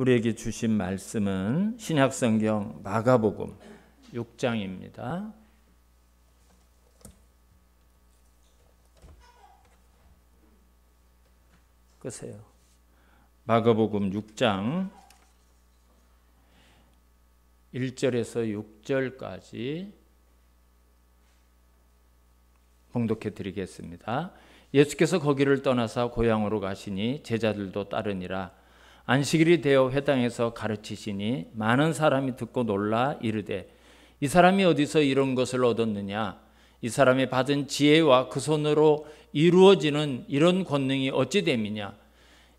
우리에게 주신 말씀은 신약성경 마가복음 6장입니다. 끄세요. 마가복음 6장 1절에서 6절까지 봉독해 드리겠습니다. 예수께서 거기를 떠나사 고향으로 가시니 제자들도 따르니라. 안식일이 되어 회당에서 가르치시니 많은 사람이 듣고 놀라 이르되 이 사람이 어디서 이런 것을 얻었느냐? 이 사람이 받은 지혜와 그 손으로 이루어지는 이런 권능이 어찌 됨이냐?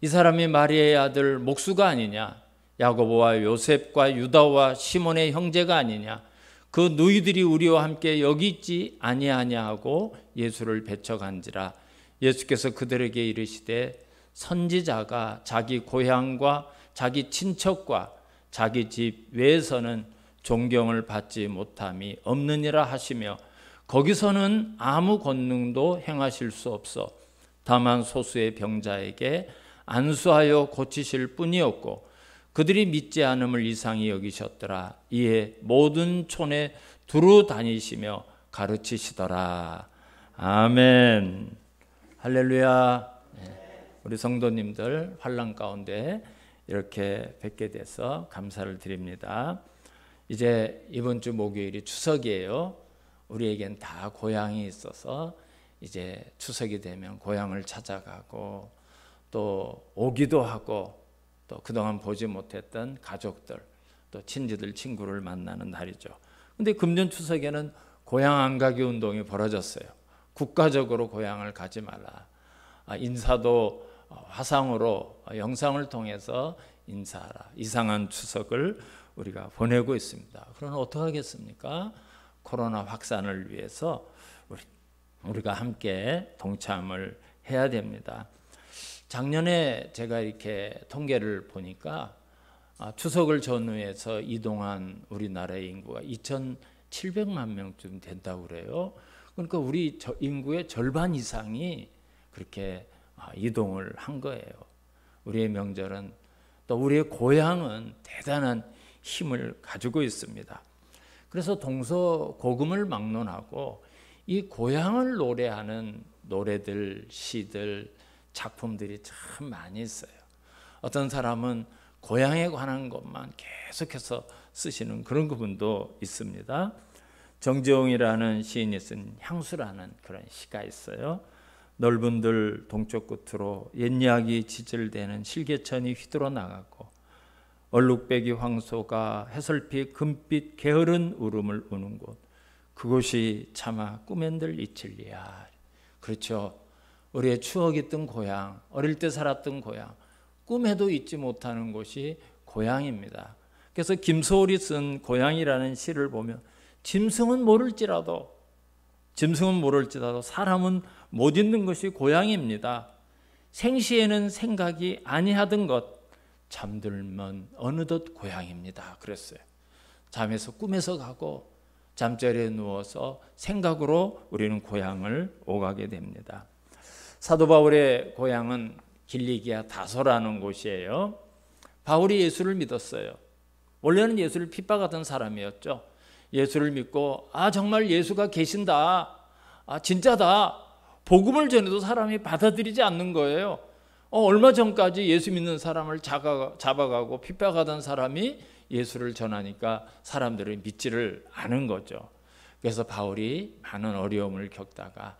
이 사람이 마리아의 아들 목수가 아니냐? 야고보와 요셉과 유다와 시몬의 형제가 아니냐? 그 누이들이 우리와 함께 여기 있지 아니하냐 하고 예수를 배척한지라. 예수께서 그들에게 이르시되 선지자가 자기 고향과 자기 친척과 자기 집 외에서는 존경을 받지 못함이 없느니라 하시며 거기서는 아무 권능도 행하실 수 없어 다만 소수의 병자에게 안수하여 고치실 뿐이었고 그들이 믿지 않음을 이상히 여기셨더라. 이에 모든 촌에 두루 다니시며 가르치시더라. 아멘. 할렐루야. 우리 성도님들 환난 가운데 이렇게 뵙게 돼서 감사를 드립니다. 이제 이번 주 목요일이 추석이에요. 우리에겐 다 고향이 있어서 이제 추석이 되면 고향을 찾아가고 또 오기도 하고 또 그동안 보지 못했던 가족들 또 친지들 친구를 만나는 날이죠. 근데 금년 추석에는 고향 안 가기 운동이 벌어졌어요. 국가적으로 고향을 가지 말라. 인사도 화상으로 영상을 통해서 인사하라. 이상한 추석을 우리가 보내고 있습니다. 그러나 어떡하겠습니까? 코로나 확산을 위해서 우리가 함께 동참을 해야 됩니다. 작년에 제가 이렇게 통계를 보니까 추석을 전후해서 이동한 우리나라의 인구가 2,700만 명쯤 된다고 그래요. 그러니까 우리 인구의 절반 이상이 그렇게 이동을 한 거예요. 우리의 명절은 또 우리의 고향은 대단한 힘을 가지고 있습니다. 그래서 동서고금을 막론하고 이 고향을 노래하는 노래들, 시들, 작품들이 참 많이 있어요. 어떤 사람은 고향에 관한 것만 계속해서 쓰시는 그런 부분도 있습니다. 정재홍이라는 시인이 쓴 향수라는 그런 시가 있어요. 넓은 들 동쪽 끝으로 옛이야기 지질대는 실개천이 휘들어 나가고 얼룩배기 황소가 해설피 금빛 게으른 울음을 우는 곳 그곳이 차마 꿈엔들 이칠리야. 그렇죠. 우리의 추억이 있던 고향, 어릴 때 살았던 고향, 꿈에도 잊지 못하는 곳이 고향입니다. 그래서 김소월이 쓴 고향이라는 시를 보면 짐승은 모를지라도 사람은 못 잊는 것이 고향입니다. 생시에는 생각이 아니하던 것 잠들면 어느덧 고향입니다. 그랬어요. 잠에서 꿈에서 가고 잠자리에 누워서 생각으로 우리는 고향을 오가게 됩니다. 사도 바울의 고향은 길리기아 다소라는 곳이에요. 바울이 예수를 믿었어요. 원래는 예수를 핍박하던 사람이었죠. 예수를 믿고 정말 예수가 계신다. 진짜다. 복음을 전해도 사람이 받아들이지 않는 거예요. 얼마 전까지 예수 믿는 사람을 잡아가고 핍박하던 사람이 예수를 전하니까 사람들이 믿지를 않은 거죠. 그래서 바울이 많은 어려움을 겪다가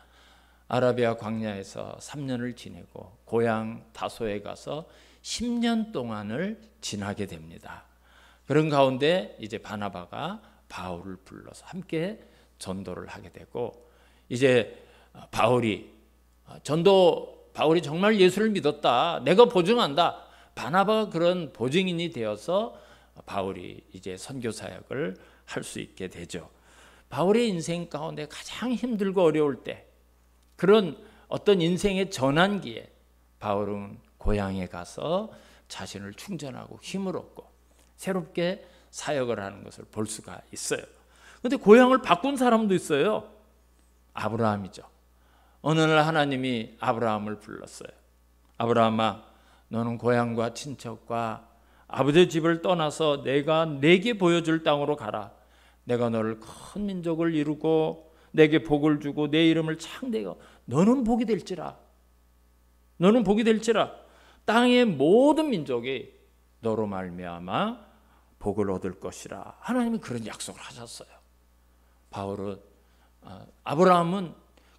아라비아 광야에서 3년을 지내고 고향 다소에 가서 10년 동안을 지나게 됩니다. 그런 가운데 이제 바나바가 바울을 불러서 함께 전도를 하게 되고 이제 바울이 정말 예수를 믿었다. 내가 보증한다. 바나바가 그런 보증인이 되어서 바울이 이제 선교 사역을 할 수 있게 되죠. 바울의 인생 가운데 가장 힘들고 어려울 때 그런 어떤 인생의 전환기에 바울은 고향에 가서 자신을 충전하고 힘을 얻고 새롭게 사역을 하는 것을 볼 수가 있어요. 그런데 고향을 바꾼 사람도 있어요. 아브라함이죠. 어느 날 하나님이 아브라함을 불렀어요. 아브라함아, 너는 고향과 친척과 아버지 집을 떠나서 내가 내게 보여줄 땅으로 가라. 내가 너를 큰 민족을 이루고 내게 복을 주고 내 이름을 창대하고 너는 복이 될지라. 너는 복이 될지라. 땅의 모든 민족이 너로 말미암아 복을 얻을 것이라. 하나님이 그런 약속을 하셨어요. 바울은 아브라함은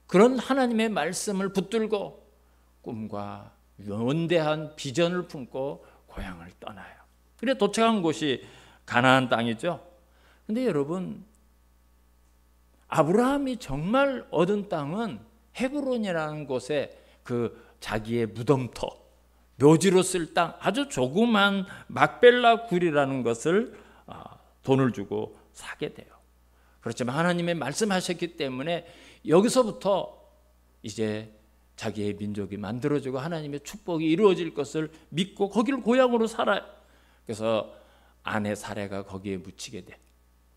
그런 하나님의 말씀을 붙들고 꿈과 원대한 비전을 품고 고향을 떠나요. 그래 도착한 곳이 가나안 땅이죠. 근데 여러분, 아브라함이 정말 얻은 땅은 헤브론이라는 곳에 그 자기의 무덤터, 묘지로 쓸 땅, 아주 조그만 막벨라 굴이라는 것을 돈을 주고 사게 돼요. 그렇지만 하나님의 말씀하셨기 때문에 여기서부터 이제 자기의 민족이 만들어지고 하나님의 축복이 이루어질 것을 믿고 거기를 고향으로 살아요. 그래서 아내 사레가 거기에 묻히게 돼.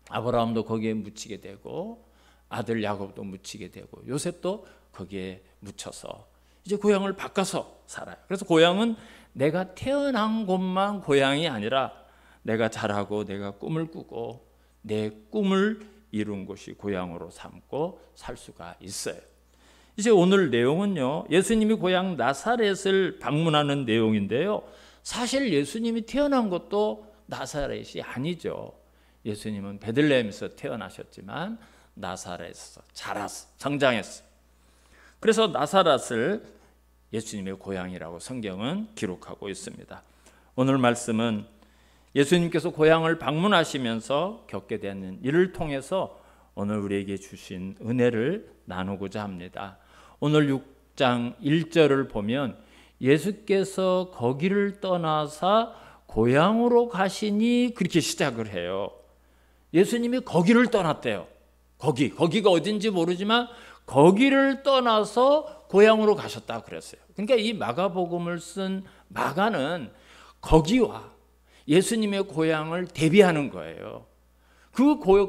아브라함도 거기에 묻히게 되고 아들 야곱도 묻히게 되고 요셉도 거기에 묻혀서 이제 고향을 바꿔서 살아요. 그래서 고향은 내가 태어난 곳만 고향이 아니라 내가 자라고 내가 꿈을 꾸고 내 꿈을 이룬 곳이 고향으로 삼고 살 수가 있어요. 이제 오늘 내용은요, 예수님이 고향 나사렛을 방문하는 내용인데요. 사실 예수님이 태어난 것도 나사렛이 아니죠. 예수님은 베들레헴에서 태어나셨지만 나사렛에서 자랐어, 성장했어. 그래서 나사렛을 예수님의 고향이라고 성경은 기록하고 있습니다. 오늘 말씀은 예수님께서 고향을 방문하시면서 겪게 되는 일을 통해서 오늘 우리에게 주신 은혜를 나누고자 합니다. 오늘 6장 1절을 보면 예수께서 거기를 떠나사 고향으로 가시니 그렇게 시작을 해요. 예수님이 거기를 떠났대요. 거기가 어딘지 모르지만 거기를 떠나서 고향으로 가셨다 그랬어요. 그러니까 이 마가복음을 쓴 마가는 거기와 예수님의 고향을 대비하는 거예요.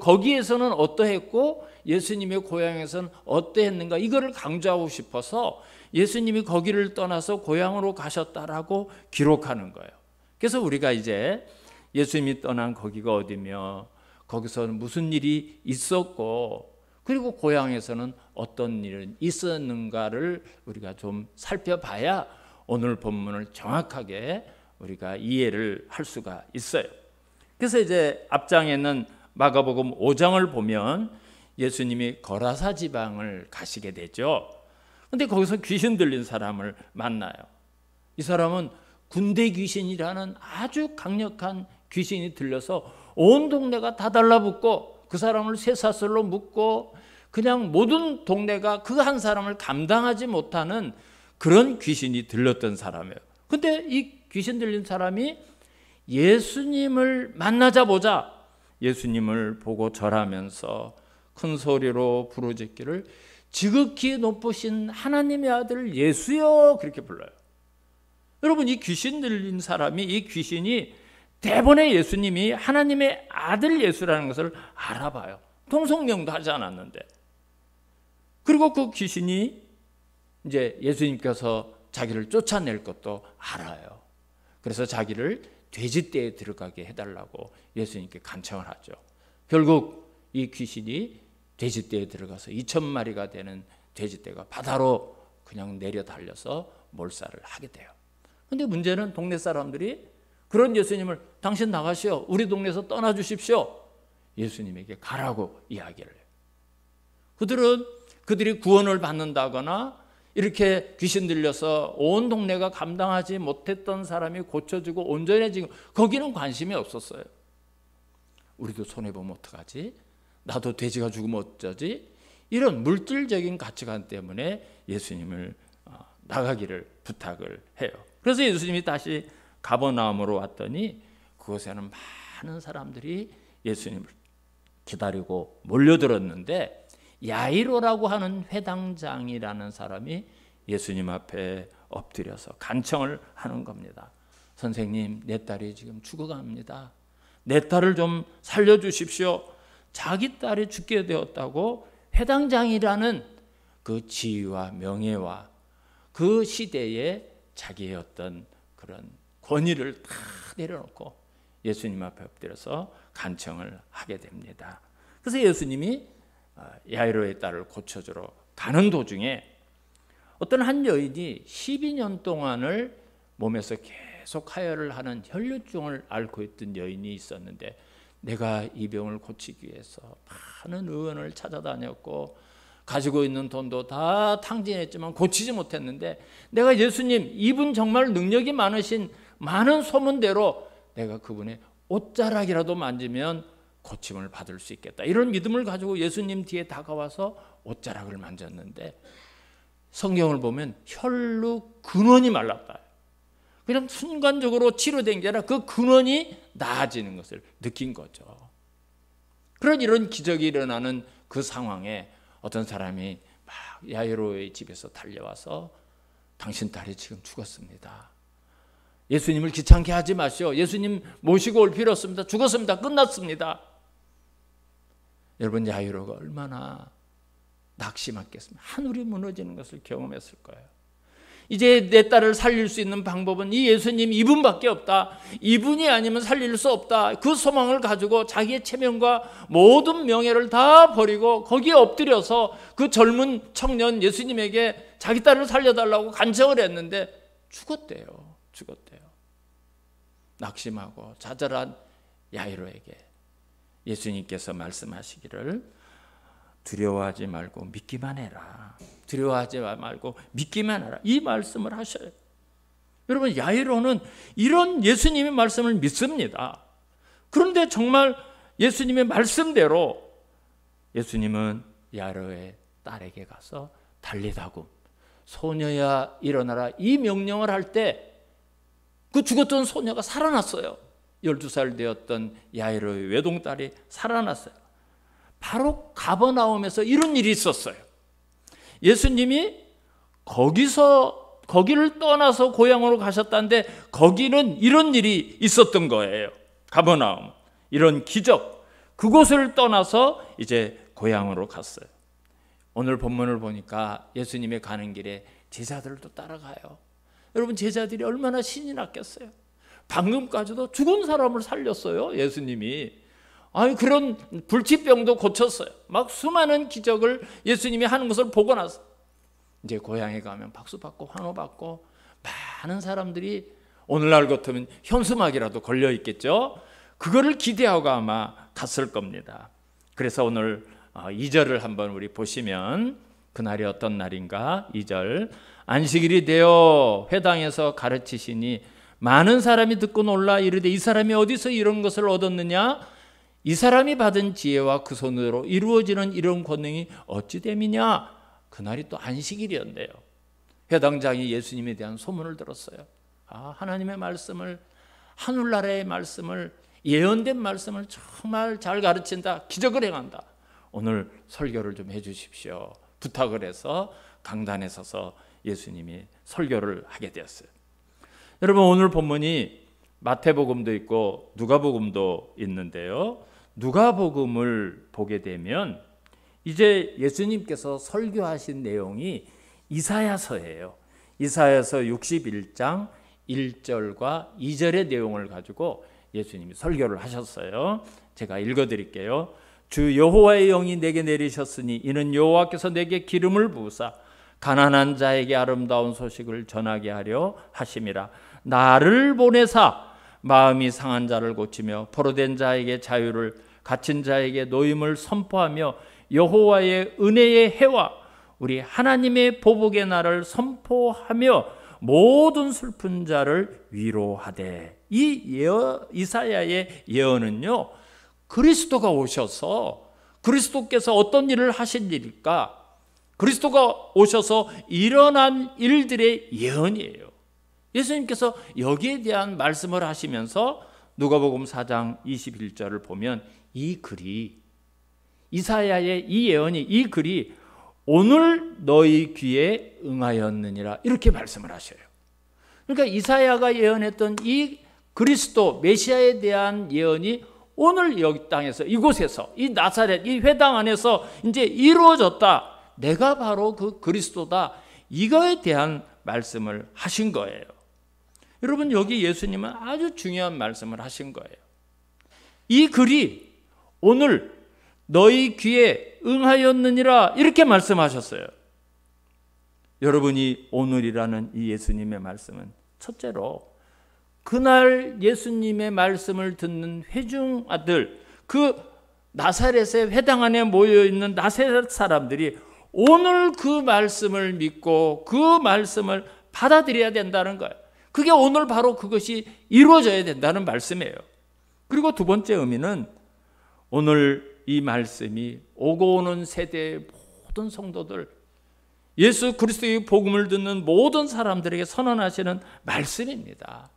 거기에서는 어떠했고 예수님의 고향에서는 어떠했는가, 이거를 강조하고 싶어서 예수님이 거기를 떠나서 고향으로 가셨다라고 기록하는 거예요. 그래서 우리가 이제 예수님이 떠난 거기가 어디며 거기서는 무슨 일이 있었고 그리고 고향에서는 어떤 일이 있었는가를 우리가 좀 살펴봐야 오늘 본문을 정확하게 우리가 이해를 할 수가 있어요. 그래서 이제 앞장에는 마가복음 5장을 보면 예수님이 거라사 지방을 가시게 되죠. 근데 거기서 귀신 들린 사람을 만나요. 이 사람은 군대 귀신이라는 아주 강력한 귀신이 들려서 온 동네가 다 달라붙고 그 사람을 쇠사슬로 묶고 그냥 모든 동네가 그 한 사람을 감당하지 못하는 그런 귀신이 들렸던 사람이에요. 근데 이 귀신 들린 사람이 예수님을 만나자보자 예수님을 보고 절하면서 큰 소리로 부르짖기를 지극히 높으신 하나님의 아들 예수여, 그렇게 불러요. 여러분, 이 귀신 들린 사람이, 이 귀신이 대번에 예수님이 하나님의 아들 예수라는 것을 알아봐요. 통성명도 하지 않았는데. 그리고 그 귀신이 이제 예수님께서 자기를 쫓아낼 것도 알아요. 그래서 자기를 돼지떼에 들어가게 해달라고 예수님께 간청을 하죠. 결국 이 귀신이 돼지떼에 들어가서 2,000마리가 되는 돼지떼가 바다로 그냥 내려 달려서 몰살을 하게 돼요. 근데 문제는 동네 사람들이 그런 예수님을 당신 나가시오, 우리 동네에서 떠나주십시오, 예수님에게 가라고 이야기를 해요. 그들이 구원을 받는다거나 이렇게 귀신 들려서 온 동네가 감당하지 못했던 사람이 고쳐지고 온전해지고 거기는 관심이 없었어요. 우리도 손해보면 어떡하지? 나도 돼지가 죽으면 어쩌지? 이런 물질적인 가치관 때문에 예수님을 나가기를 부탁을 해요. 그래서 예수님이 다시 가버나움으로 왔더니 그곳에는 많은 사람들이 예수님을 기다리고 몰려들었는데 야이로라고 하는 회당장이라는 사람이 예수님 앞에 엎드려서 간청을 하는 겁니다. 선생님, 내 딸이 지금 죽어갑니다. 내 딸을 좀 살려주십시오. 자기 딸이 죽게 되었다고 회당장이라는 그 지위와 명예와 그 시대에 자기의 어떤 그런 권위를 다 내려놓고 예수님 앞에 엎드려서 간청을 하게 됩니다. 그래서 예수님이 야이로의 딸을 고쳐주러 가는 도중에 어떤 한 여인이 12년 동안을 몸에서 계속 하혈을 하는 혈류증을 앓고 있던 여인이 있었는데, 내가 이 병을 고치기 위해서 많은 의원을 찾아다녔고 가지고 있는 돈도 다 탕진했지만 고치지 못했는데, 내가 예수님, 이분 정말 능력이 많으신 많은 소문대로 내가 그분의 옷자락이라도 만지면 고침을 받을 수 있겠다, 이런 믿음을 가지고 예수님 뒤에 다가와서 옷자락을 만졌는데, 성경을 보면 혈루 근원이 말랐다. 그냥 순간적으로 치료된 게 아니라 그 근원이 나아지는 것을 느낀 거죠. 그런 이런 기적이 일어나는 그 상황에 어떤 사람이 막 야이로의 집에서 달려와서 당신 딸이 지금 죽었습니다. 예수님을 귀찮게 하지 마시오. 예수님 모시고 올 필요 없습니다. 죽었습니다. 끝났습니다. 여러분, 야이로가 얼마나 낙심했겠습니까? 하늘이 무너지는 것을 경험했을 거예요. 이제 내 딸을 살릴 수 있는 방법은 이 예수님 이분밖에 없다. 이분이 아니면 살릴 수 없다. 그 소망을 가지고 자기의 체면과 모든 명예를 다 버리고 거기에 엎드려서 그 젊은 청년 예수님에게 자기 딸을 살려달라고 간청을 했는데 죽었대요. 낙심하고 좌절한 야이로에게 예수님께서 말씀하시기를 두려워하지 말고 믿기만 해라. 두려워하지 말고 믿기만 하라. 이 말씀을 하셔요. 여러분, 야이로는 이런 예수님의 말씀을 믿습니다. 그런데 정말 예수님의 말씀대로 예수님은 야이로의 딸에게 가서 달리다굼, 소녀야 일어나라, 이 명령을 할 때 그 죽었던 소녀가 살아났어요. 12살 되었던 야이로의 외동딸이 살아났어요. 바로 가버나움에서 이런 일이 있었어요. 예수님이 거기를 떠나서 고향으로 가셨다는데 거기는 이런 일이 있었던 거예요. 가버나움, 이런 기적, 그곳을 떠나서 이제 고향으로 갔어요. 오늘 본문을 보니까 예수님이 가는 길에 제자들도 따라가요. 여러분, 제자들이 얼마나 신이 났겠어요. 방금까지도 죽은 사람을 살렸어요, 예수님이. 아니, 그런 불치병도 고쳤어요. 막 수많은 기적을 예수님이 하는 것을 보고 나서 이제 고향에 가면 박수받고 환호받고 많은 사람들이 오늘날 같으면 현수막이라도 걸려 있겠죠. 그거를 기대하고 아마 갔을 겁니다. 그래서 오늘 2절을 한번 우리 보시면, 그날이 어떤 날인가? 2절, 안식일이 되어 회당에서 가르치시니 많은 사람이 듣고 놀라 이르되 이 사람이 어디서 이런 것을 얻었느냐? 이 사람이 받은 지혜와 그 손으로 이루어지는 이런 권능이 어찌 됨이냐? 그날이 또 안식일이었는데요. 회당장이 예수님에 대한 소문을 들었어요. 하나님의 말씀을, 하늘나라의 말씀을, 예언된 말씀을 정말 잘 가르친다, 기적을 행한다. 오늘 설교를 좀 해주십시오. 부탁을 해서 강단에 서서 예수님이 설교를 하게 되었어요. 여러분, 오늘 본문이 마태복음도 있고 누가복음도 있는데요. 누가복음을 보게 되면 이제 예수님께서 설교하신 내용이 이사야서예요. 이사야서 61장 1절과 2절의 내용을 가지고 예수님이 설교를 하셨어요. 제가 읽어드릴게요. 주 여호와의 영이 내게 내리셨으니 이는 여호와께서 내게 기름을 부으사 가난한 자에게 아름다운 소식을 전하게 하려 하심이라. 나를 보내사 마음이 상한 자를 고치며 포로된 자에게 자유를, 갇힌 자에게 노임을 선포하며 여호와의 은혜의 해와 우리 하나님의 보복의 날을 선포하며 모든 슬픈 자를 위로하되. 이 이사야의 예언은요, 그리스도가 오셔서 그리스도께서 어떤 일을 하신 일일까? 그리스도가 오셔서 일어난 일들의 예언이에요. 예수님께서 여기에 대한 말씀을 하시면서 누가복음 4장 21절을 보면 이 글이, 이사야의 이 예언이, 이 글이 오늘 너희 귀에 응하였느니라, 이렇게 말씀을 하셔요. 그러니까 이사야가 예언했던 이 그리스도 메시아에 대한 예언이 오늘 여기 땅에서, 이곳에서, 이 나사렛, 이 회당 안에서 이제 이루어졌다. 내가 바로 그 그리스도다. 이거에 대한 말씀을 하신 거예요. 여러분, 여기 예수님은 아주 중요한 말씀을 하신 거예요. 이 글이 오늘 너희 귀에 응하였느니라 이렇게 말씀하셨어요. 여러분이 오늘이라는 이 예수님의 말씀은 첫째로 그날 예수님의 말씀을 듣는 회중아들, 그 나사렛의 회당 안에 모여있는 나사렛 사람들이 오늘 그 말씀을 믿고 그 말씀을 받아들여야 된다는 거예요. 그게 오늘 바로 그것이 이루어져야 된다는 말씀이에요. 그리고 두 번째 의미는 오늘 이 말씀이 오고 오는 세대의 모든 성도들, 예수 그리스도의 복음을 듣는 모든 사람들에게 선언하시는 말씀입니다.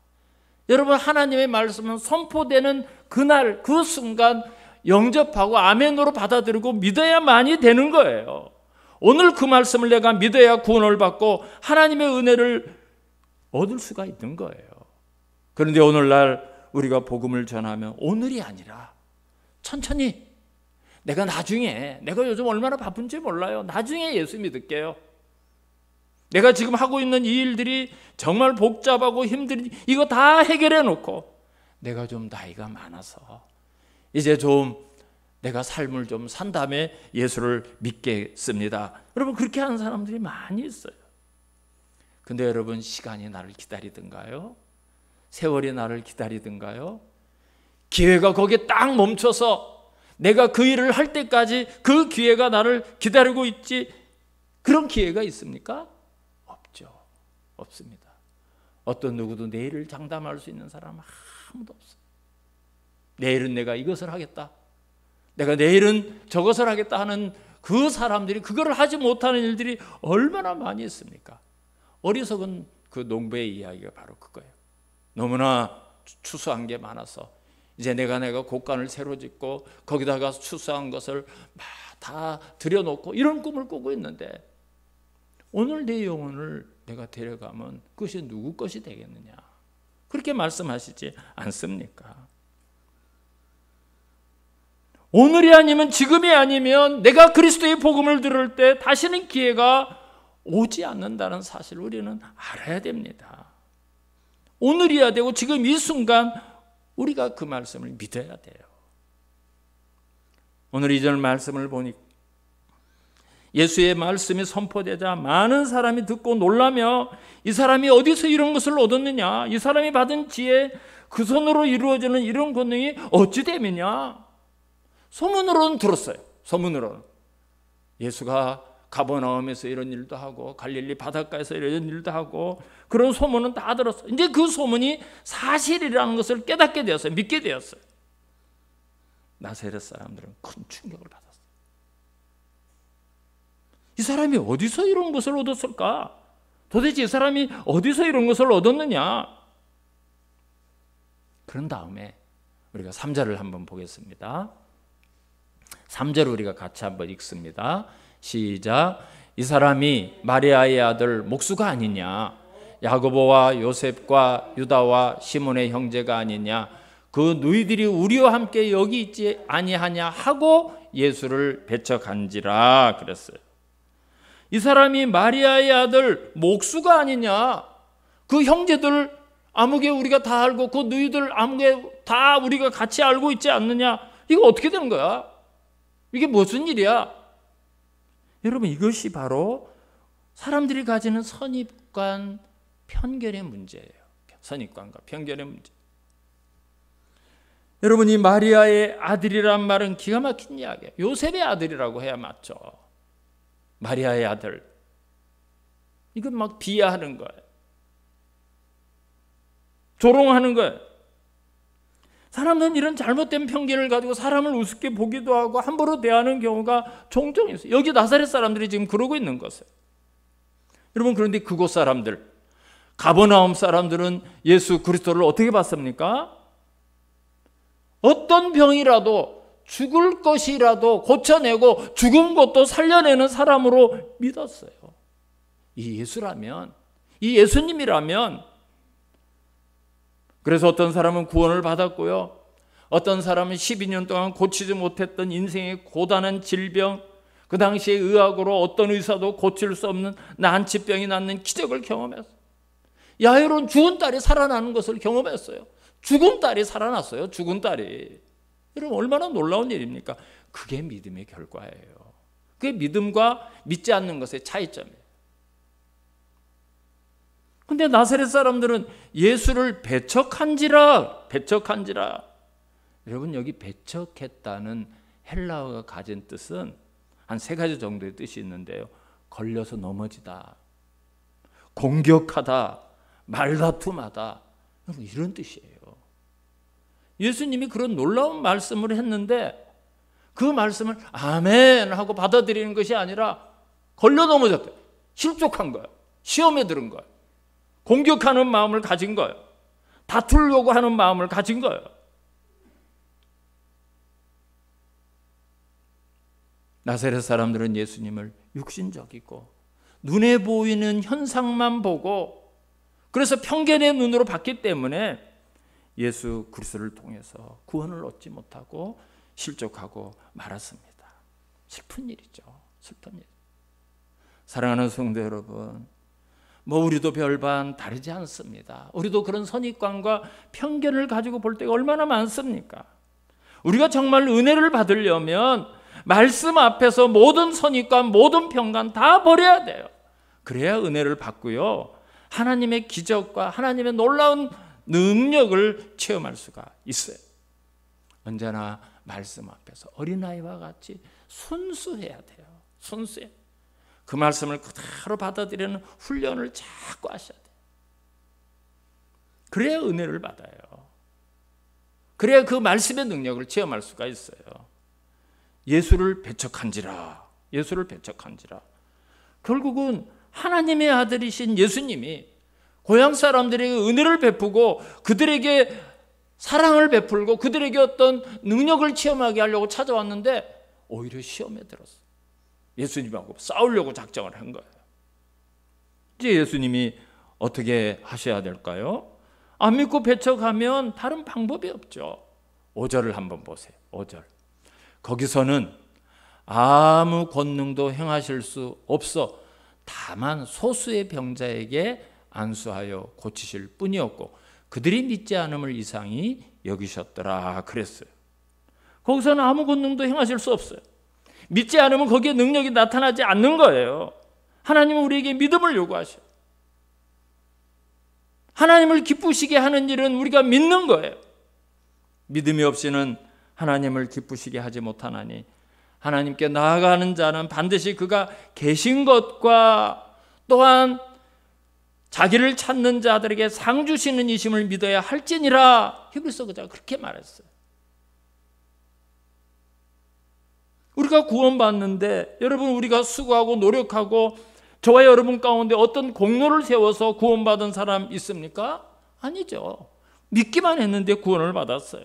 여러분, 하나님의 말씀은 선포되는 그날 그 순간 영접하고 아멘으로 받아들이고 믿어야만이 되는 거예요. 오늘 그 말씀을 내가 믿어야 구원을 받고 하나님의 은혜를 얻을 수가 있는 거예요. 그런데 오늘날 우리가 복음을 전하면 오늘이 아니라 천천히, 내가 나중에, 내가 요즘 얼마나 바쁜지 몰라요, 나중에 예수 믿을게요, 내가 지금 하고 있는 이 일들이 정말 복잡하고 힘든 이거 다 해결해 놓고 내가 좀 나이가 많아서 이제 좀 내가 삶을 좀 산 다음에 예수를 믿겠습니다. 여러분, 그렇게 하는 사람들이 많이 있어요. 근데 여러분, 시간이 나를 기다리든가요? 세월이 나를 기다리든가요? 기회가 거기에 딱 멈춰서 내가 그 일을 할 때까지 그 기회가 나를 기다리고 있지, 그런 기회가 있습니까? 없죠. 없습니다. 어떤 누구도 내일을 장담할 수 있는 사람은 아무도 없어요. 내일은 내가 이것을 하겠다, 내가 내일은 저것을 하겠다 하는 그 사람들이, 그거를 하지 못하는 일들이 얼마나 많이 있습니까? 어리석은 그 농부의 이야기가 바로 그거예요. 너무나 추수한 게 많아서 이제 내가 곡간을 새로 짓고 거기다가 추수한 것을 막 다 들여놓고 이런 꿈을 꾸고 있는데 오늘 내 영혼을 내가 데려가면 그것이 누구 것이 되겠느냐, 그렇게 말씀하시지 않습니까? 오늘이 아니면, 지금이 아니면 내가 그리스도의 복음을 들을 때 다시는 기회가 오지 않는다는 사실을 우리는 알아야 됩니다. 오늘이어야 되고 지금 이 순간 우리가 그 말씀을 믿어야 돼요. 오늘 이절 말씀을 보니 예수의 말씀이 선포되자 많은 사람이 듣고 놀라며 이 사람이 어디서 이런 것을 얻었느냐, 이 사람이 받은 지혜, 그 손으로 이루어지는 이런 권능이 어찌 됨이냐. 소문으로는 들었어요. 소문으로는 예수가 가버나움에서 이런 일도 하고 갈릴리 바닷가에서 이런 일도 하고 그런 소문은 다 들었어요. 이제 그 소문이 사실이라는 것을 깨닫게 되었어요. 믿게 되었어요. 나사렛 사람들은 큰 충격을 받았어요. 이 사람이 어디서 이런 것을 얻었을까? 도대체 이 사람이 어디서 이런 것을 얻었느냐? 그런 다음에 우리가 3절을 한번 보겠습니다. 3절 우리가 같이 한번 읽습니다. 시작. 이 사람이 마리아의 아들 목수가 아니냐, 야고보와 요셉과 유다와 시몬의 형제가 아니냐, 그 누이들이 우리와 함께 여기 있지 아니하냐 하고 예수를 배척한지라 그랬어요. 이 사람이 마리아의 아들 목수가 아니냐, 그 형제들 아무개 우리가 다 알고 그 누이들 아무개 다 우리가 같이 알고 있지 않느냐, 이거 어떻게 되는 거야? 이게 무슨 일이야? 여러분, 이것이 바로 사람들이 가지는 선입관, 편견의 문제예요. 선입관과 편견의 문제. 여러분, 이 마리아의 아들이란 말은 기가 막힌 이야기예요. 요셉의 아들이라고 해야 맞죠. 마리아의 아들. 이건 막 비하하는 거예요. 조롱하는 거예요. 사람들은 이런 잘못된 편견을 가지고 사람을 우습게 보기도 하고 함부로 대하는 경우가 종종 있어요. 여기 나사렛 사람들이 지금 그러고 있는 것이에요. 여러분, 그런데 그곳 사람들, 가버나움 사람들은 예수 그리스도를 어떻게 봤습니까? 어떤 병이라도, 죽을 것이라도 고쳐내고 죽은 것도 살려내는 사람으로 믿었어요. 이 예수라면, 이 예수님이라면. 그래서 어떤 사람은 구원을 받았고요, 어떤 사람은 12년 동안 고치지 못했던 인생의 고단한 질병, 그 당시의 의학으로 어떤 의사도 고칠 수 없는 난치병이 낫는 기적을 경험했어요. 야이로는 죽은 딸이 살아나는 것을 경험했어요. 죽은 딸이 살아났어요. 죽은 딸이. 여러분 얼마나 놀라운 일입니까? 그게 믿음의 결과예요. 그게 믿음과 믿지 않는 것의 차이점이에요. 근데 나사렛 사람들은 예수를 배척한지라. 여러분, 여기 배척했다는 헬라어가 가진 뜻은 한 3가지 정도의 뜻이 있는데요. 걸려서 넘어지다, 공격하다, 말다툼하다, 이런 뜻이에요. 예수님이 그런 놀라운 말씀을 했는데 그 말씀을 아멘 하고 받아들이는 것이 아니라 걸려 넘어졌다, 실족한 거예요. 시험에 들은 거예요. 공격하는 마음을 가진 거예요. 다투려고 하는 마음을 가진 거예요. 나사렛 사람들은 예수님을 육신적이고 눈에 보이는 현상만 보고, 그래서 편견의 눈으로 봤기 때문에 예수 그리스도를 통해서 구원을 얻지 못하고 실족하고 말았습니다. 슬픈 일이죠. 슬픈 일. 사랑하는 성도 여러분, 우리도 별반 다르지 않습니다. 우리도 그런 선입관과 편견을 가지고 볼 때가 얼마나 많습니까? 우리가 정말 은혜를 받으려면 말씀 앞에서 모든 선입관, 모든 편견 다 버려야 돼요. 그래야 은혜를 받고요, 하나님의 기적과 하나님의 놀라운 능력을 체험할 수가 있어요. 언제나 말씀 앞에서 어린아이와 같이 순수해야 돼요. 순수해. 그 말씀을 그대로 받아들이는 훈련을 자꾸 하셔야 돼요. 그래야 은혜를 받아요. 그래야 그 말씀의 능력을 체험할 수가 있어요. 예수를 배척한지라. 결국은 하나님의 아들이신 예수님이 고향 사람들에게 은혜를 베푸고 그들에게 사랑을 베풀고 그들에게 어떤 능력을 체험하게 하려고 찾아왔는데 오히려 시험에 들었어요. 예수님하고 싸우려고 작정을 한 거예요. 이제 예수님이 어떻게 하셔야 될까요? 안 믿고 배척하면 다른 방법이 없죠. 5절을 한번 보세요. 5절. 거기서는 아무 권능도 행하실 수 없어 다만 소수의 병자에게 안수하여 고치실 뿐이었고 그들이 믿지 않음을 이상히 여기셨더라 그랬어요. 거기서는 아무 권능도 행하실 수 없어요. 믿지 않으면 거기에 능력이 나타나지 않는 거예요. 하나님은 우리에게 믿음을 요구하셔요. 하나님을 기쁘시게 하는 일은 우리가 믿는 거예요. 믿음이 없이는 하나님을 기쁘시게 하지 못하나니 하나님께 나아가는 자는 반드시 그가 계신 것과 또한 자기를 찾는 자들에게 상 주시는 이심을 믿어야 할지니라. 히브리서 기자가 그렇게 말했어요. 우리가 구원받는데 여러분, 우리가 수고하고 노력하고 저와 여러분 가운데 어떤 공로를 세워서 구원받은 사람 있습니까? 아니죠. 믿기만 했는데 구원을 받았어요.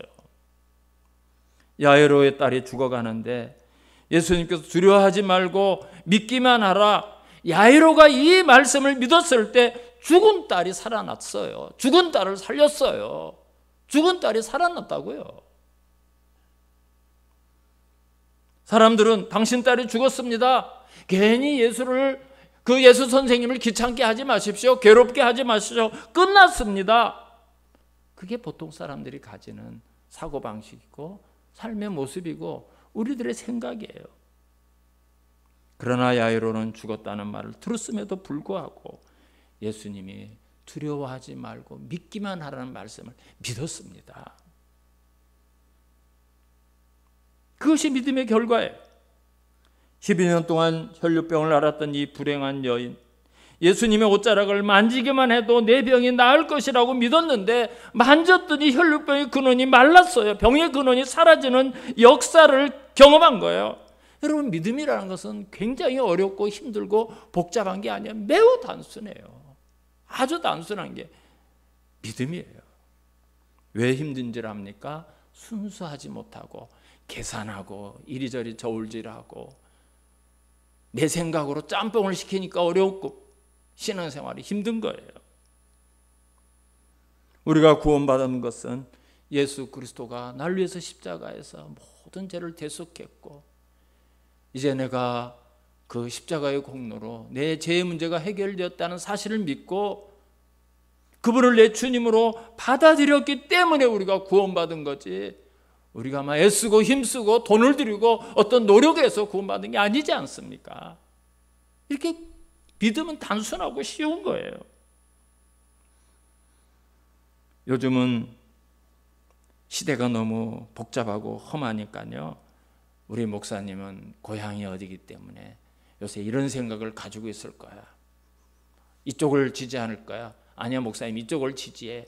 야이로의 딸이 죽어가는데 예수님께서 두려워하지 말고 믿기만 하라. 야이로가 이 말씀을 믿었을 때 죽은 딸이 살아났어요. 죽은 딸을 살렸어요. 죽은 딸이 살아났다고요. 사람들은 당신 딸이 죽었습니다. 괜히 그 예수 선생님을 귀찮게 하지 마십시오. 괴롭게 하지 마십시오. 끝났습니다. 그게 보통 사람들이 가지는 사고방식이고 삶의 모습이고 우리들의 생각이에요. 그러나 야이로는 죽었다는 말을 들었음에도 불구하고 예수님이 두려워하지 말고 믿기만 하라는 말씀을 믿었습니다. 그것이 믿음의 결과예요. 12년 동안 혈류병을 앓았던 이 불행한 여인, 예수님의 옷자락을 만지기만 해도 내 병이 나을 것이라고 믿었는데 만졌더니 혈류병의 근원이 말랐어요. 병의 근원이 사라지는 역사를 경험한 거예요. 여러분, 믿음이라는 것은 굉장히 어렵고 힘들고 복잡한 게 아니에요. 매우 단순해요. 아주 단순한 게 믿음이에요. 왜 힘든지를 압니까? 순수하지 못하고 계산하고 이리저리 저울질하고 내 생각으로 짬뽕을 시키니까 어렵고 신앙생활이 힘든 거예요. 우리가 구원받은 것은 예수 그리스도가 날 위해서 십자가에서 모든 죄를 대속했고 이제 내가 그 십자가의 공로로 내 죄의 문제가 해결되었다는 사실을 믿고 그분을 내 주님으로 받아들였기 때문에 우리가 구원받은 거지, 우리가 막 애쓰고 힘쓰고 돈을 들이고 어떤 노력에서 구원받은 게 아니지 않습니까? 이렇게 믿음은 단순하고 쉬운 거예요. 요즘은 시대가 너무 복잡하고 험하니까요. 우리 목사님은 고향이 어디기 때문에 요새 이런 생각을 가지고 있을 거야. 이쪽을 지지할 거야. 아니야, 목사님 이쪽을 지지해.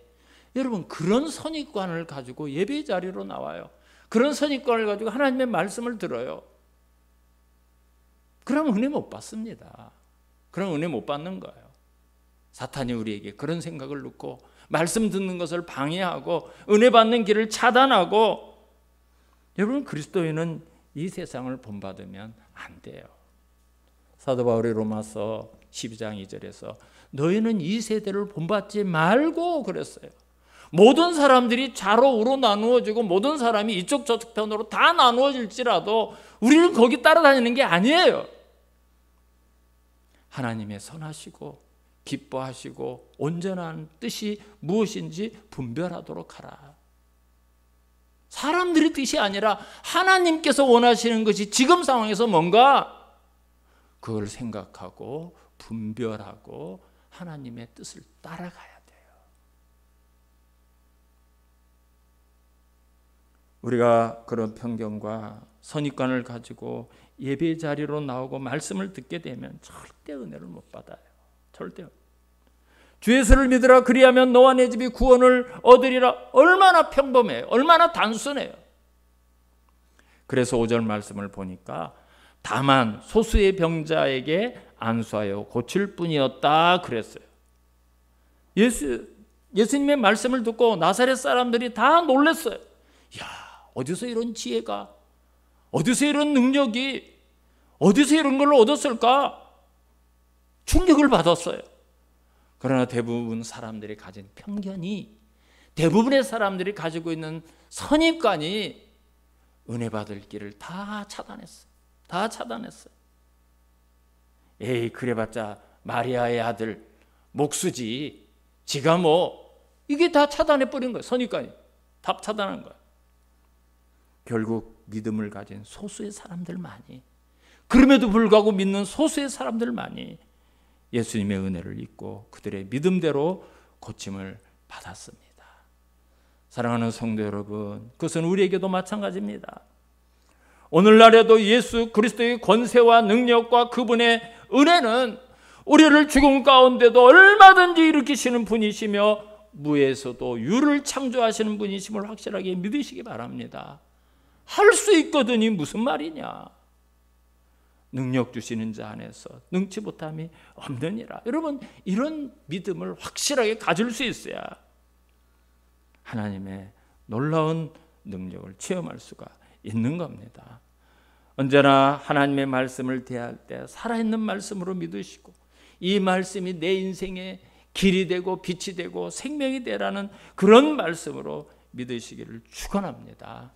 여러분, 그런 선입관을 가지고 예배 자리로 나와요. 그런 선입관을 가지고 하나님의 말씀을 들어요. 그럼 은혜 못 받습니다. 그럼 은혜 못 받는 거예요. 사탄이 우리에게 그런 생각을 넣고 말씀 듣는 것을 방해하고 은혜 받는 길을 차단하고, 여러분, 그리스도인은 이 세상을 본받으면 안 돼요. 사도 바울이 로마서 12장 2절에서 너희는 이 세대를 본받지 말고 그랬어요. 모든 사람들이 좌로 우로 나누어지고 모든 사람이 이쪽 저쪽 편으로 다 나누어질지라도 우리는 거기 따라다니는 게 아니에요. 하나님의 선하시고 기뻐하시고 온전한 뜻이 무엇인지 분별하도록 하라. 사람들의 뜻이 아니라 하나님께서 원하시는 것이 지금 상황에서 뭔가, 그걸 생각하고 분별하고 하나님의 뜻을 따라가야 돼요. 우리가 그런 편견과 선입관을 가지고 예배 자리로 나오고 말씀을 듣게 되면 절대 은혜를 못 받아요. 절대. 주 예수를 믿으라 그리하면 너와 내 집이 구원을 얻으리라. 얼마나 평범해요. 얼마나 단순해요. 그래서 5절 말씀을 보니까 다만 소수의 병자에게 안수하여 고칠 뿐이었다 그랬어요. 예수님의 말씀을 듣고 나사렛 사람들이 다 놀랐어요. 야, 어디서 이런 지혜가, 어디서 이런 능력이, 어디서 이런 걸 얻었을까? 충격을 받았어요. 그러나 대부분 사람들이 가진 편견이, 대부분의 사람들이 가지고 있는 선입관이 은혜 받을 길을 다 차단했어요. 다 차단했어요. 에이, 그래봤자 마리아의 아들 목수지, 지가 뭐, 이게 다 차단해버린 거예요. 선입관이 다 차단한 거예요. 결국 믿음을 가진 소수의 사람들만이, 그럼에도 불구하고 믿는 소수의 사람들만이 예수님의 은혜를 입고 그들의 믿음대로 고침을 받았습니다. 사랑하는 성도 여러분, 그것은 우리에게도 마찬가지입니다. 오늘날에도 예수 그리스도의 권세와 능력과 그분의 은혜는 우리를 죽음 가운데도 얼마든지 일으키시는 분이시며 무에서도 유를 창조하시는 분이심을 확실하게 믿으시기 바랍니다. 할 수 있거든이 무슨 말이냐. 능력 주시는 자 안에서 능치 못함이 없느니라. 여러분, 이런 믿음을 확실하게 가질 수 있어야 하나님의 놀라운 능력을 체험할 수가 있는 겁니다. 언제나 하나님의 말씀을 대할 때 살아있는 말씀으로 믿으시고 이 말씀이 내 인생의 길이 되고 빛이 되고 생명이 되라는 그런 말씀으로 믿으시기를 축원합니다.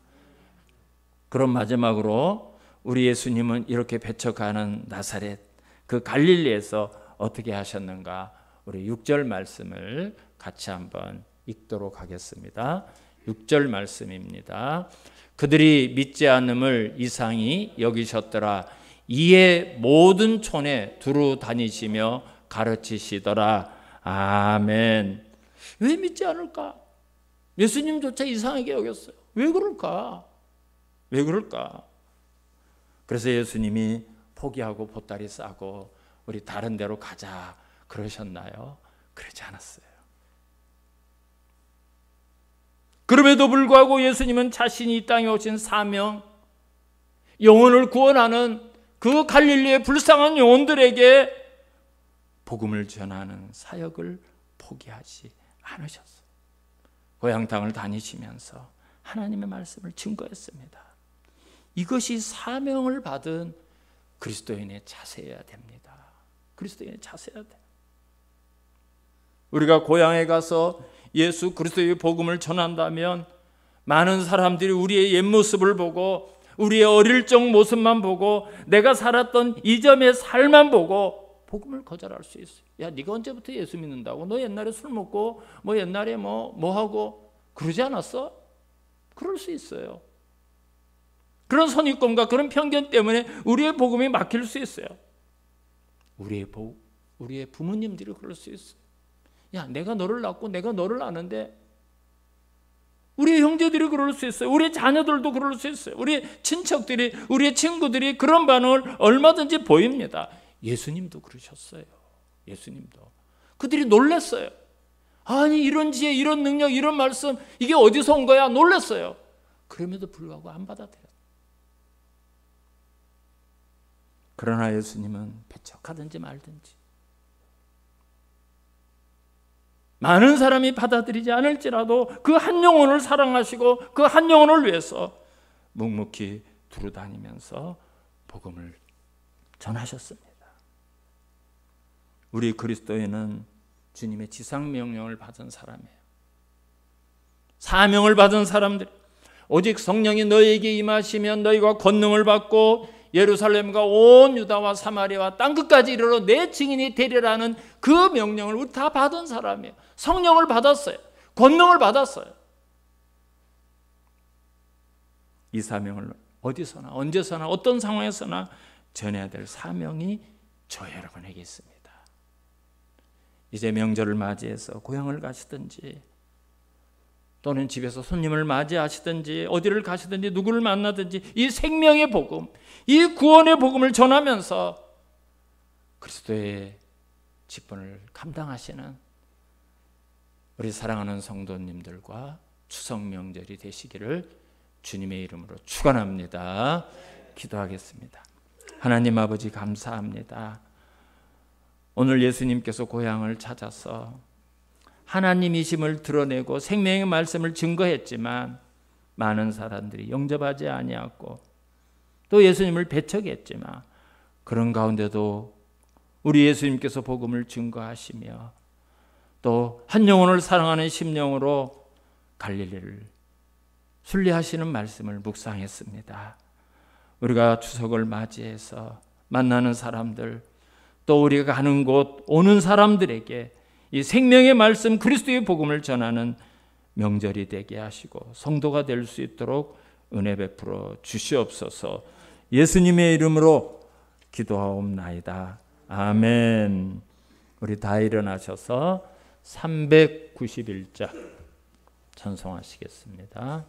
그럼 마지막으로 우리 예수님은 이렇게 배쳐가는 나사렛, 그 갈릴리에서 어떻게 하셨는가, 우리 6절 말씀을 같이 한번 읽도록 하겠습니다. 6절 말씀입니다. 그들이 믿지 않음을 이상히 여기셨더라. 이에 모든 촌에 두루 다니시며 가르치시더라. 아멘. 왜 믿지 않을까? 예수님조차 이상하게 여겼어요. 왜 그럴까? 왜 그럴까? 그래서 예수님이 포기하고 보따리 싸고 우리 다른 데로 가자 그러셨나요? 그러지 않았어요. 그럼에도 불구하고 예수님은 자신이 이 땅에 오신 사명, 영혼을 구원하는 그 갈릴리의 불쌍한 영혼들에게 복음을 전하는 사역을 포기하지 않으셨어요. 고향 땅을 다니시면서 하나님의 말씀을 증거했습니다. 이것이 사명을 받은 그리스도인의 자세여야 됩니다. 그리스도인의 자세여야 돼요. 우리가 고향에 가서 예수 그리스도의 복음을 전한다면 많은 사람들이 우리의 옛모습을 보고 우리의 어릴 적 모습만 보고 내가 살았던 이전의 삶만 보고 복음을 거절할 수 있어요. 야, 네가 언제부터 예수 믿는다고? 너 옛날에 술 먹고 뭐 옛날에 뭐 하고 그러지 않았어? 그럴 수 있어요. 그런 선입견과 그런 편견 때문에 우리의 복음이 막힐 수 있어요. 우리의 부모님들이 그럴 수 있어요. 야, 내가 너를 낳고 내가 너를 아는데. 우리의 형제들이 그럴 수 있어요. 우리의 자녀들도 그럴 수 있어요. 우리의 친척들이, 우리의 친구들이 그런 반응을 얼마든지 보입니다. 예수님도 그러셨어요. 예수님도. 그들이 놀랐어요. 아니, 이런 지혜, 이런 능력, 이런 말씀, 이게 어디서 온 거야? 놀랐어요. 그럼에도 불구하고 안 받아들였어요. 그러나 예수님은 배척하든지 말든지 많은 사람이 받아들이지 않을지라도 그 한 영혼을 사랑하시고 그 한 영혼을 위해서 묵묵히 두루다니면서 복음을 전하셨습니다. 우리 그리스도인은 주님의 지상명령을 받은 사람이에요. 사명을 받은 사람들, 오직 성령이 너희에게 임하시면 너희가 권능을 받고 예루살렘과 온 유다와 사마리아와 땅끝까지 이르러 내 증인이 되리라는 그 명령을 우리 다 받은 사람이에요. 성령을 받았어요. 권능을 받았어요. 이 사명을 어디서나 언제서나 어떤 상황에서나 전해야 될 사명이 저 여러분에게 있습니다. 이제 명절을 맞이해서 고향을 가시든지 또는 집에서 손님을 맞이하시든지 어디를 가시든지 누구를 만나든지 이 생명의 복음, 이 구원의 복음을 전하면서 그리스도의 직분을 감당하시는 우리 사랑하는 성도님들과 추석 명절이 되시기를 주님의 이름으로 축원합니다. 기도하겠습니다. 하나님 아버지 감사합니다. 오늘 예수님께서 고향을 찾아서 하나님이심을 드러내고 생명의 말씀을 증거했지만 많은 사람들이 영접하지 아니하고 또 예수님을 배척했지만 그런 가운데도 우리 예수님께서 복음을 증거하시며 또 한 영혼을 사랑하는 심령으로 갈릴리를 순례하시는 말씀을 묵상했습니다. 우리가 추석을 맞이해서 만나는 사람들 또 우리가 가는 곳 오는 사람들에게 이 생명의 말씀 그리스도의 복음을 전하는 명절이 되게 하시고 성도가 될 수 있도록 은혜 베풀어 주시옵소서. 예수님의 이름으로 기도하옵나이다. 아멘. 우리 다 일어나셔서 391자 찬송하시겠습니다.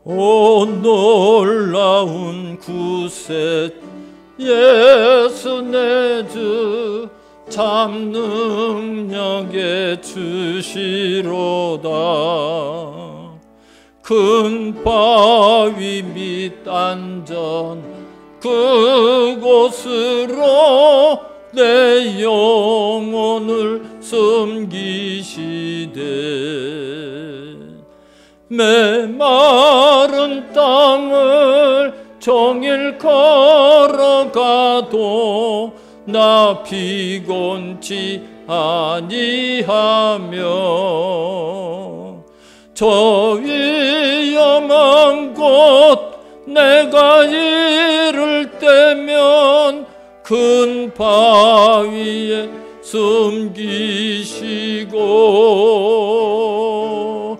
오 놀라운 구세 예수 내 주 참 능력의 주시로다. 큰 바위 밑 안전 그곳으로 내 영혼을 숨기시되 메마른 땅을 종일 걸어가도 나 피곤치 아니하며 저 위험한 곳 내가 이를 때면 큰 바위에 숨기시고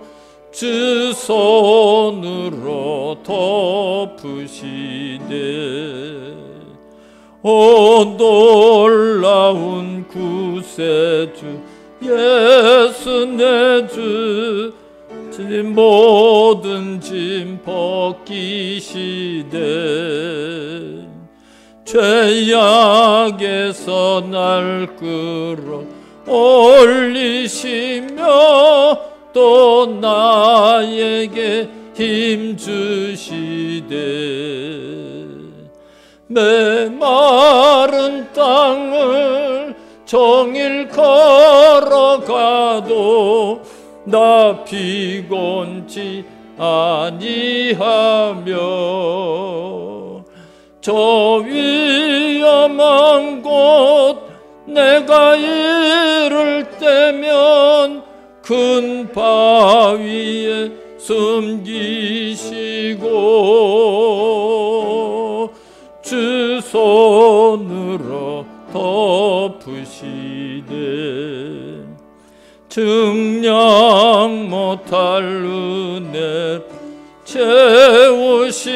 주 손으로 덮으시되 오 놀라운 구세주 예수 내 주 모든 짐 벗기시되 죄악에서 날 끌어 올리시며 또 나에게 힘 주시되 메마른 땅을 종일 걸어가도 나 피곤치 아니하며 저 위험한 곳 내가 이를 때면 큰 바위에 숨기시고 주 손으로 덮으시되 증량 못할 은혜 채우시며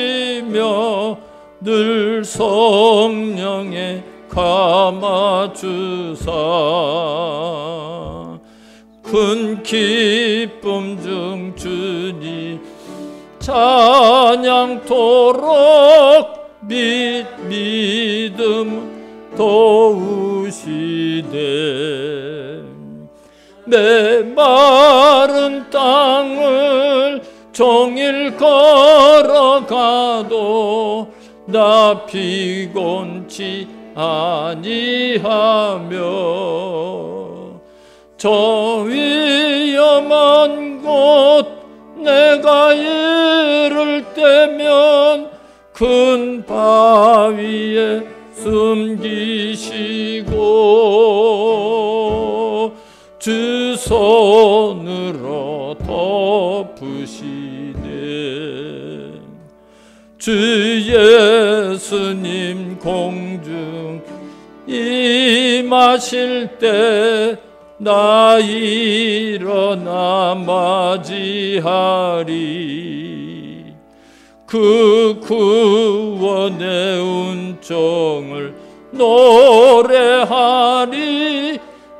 늘 성령에 감아주사 큰 기쁨 중 주님 찬양토록 믿음 도우시되 메마른 땅을 종일 걸어가도 나 피곤치 아니하며 저 위험한 곳 내가 이를 때면 큰 바위에 숨기시고 주 손으로 덮으시네 주 예수님 공중 임하실 때 나 일어나 맞이하리 그 구원의 은총을 노래하리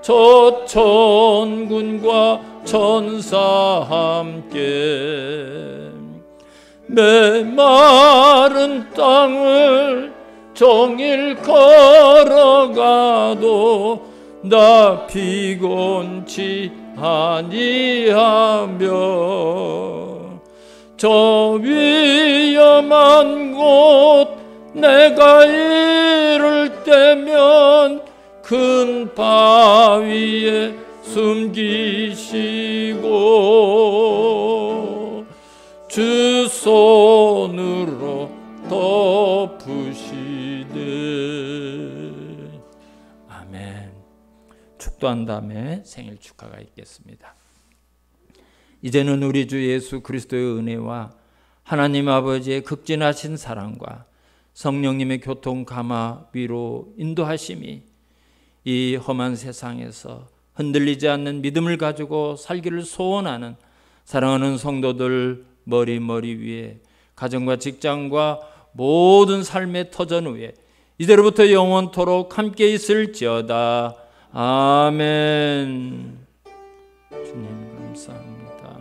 저 천군과 천사 함께 메마른 땅을 종일 걸어가도 나 피곤치 아니하며 저 위험한 곳 내가 이를 때면 큰 바위에 숨기시고 주 손으로 덮으시네. 아멘. 축도한 다음에 생일 축하가 있겠습니다. 이제는 우리 주 예수 그리스도의 은혜와 하나님 아버지의 극진하신 사랑과 성령님의 교통 감화 위로 인도하심이 이 험한 세상에서 흔들리지 않는 믿음을 가지고 살기를 소원하는 사랑하는 성도들 머리 위에 가정과 직장과 모든 삶의 터전 위에 이제로부터 영원토록 함께 있을지어다. 아멘. 주님 감사합니다.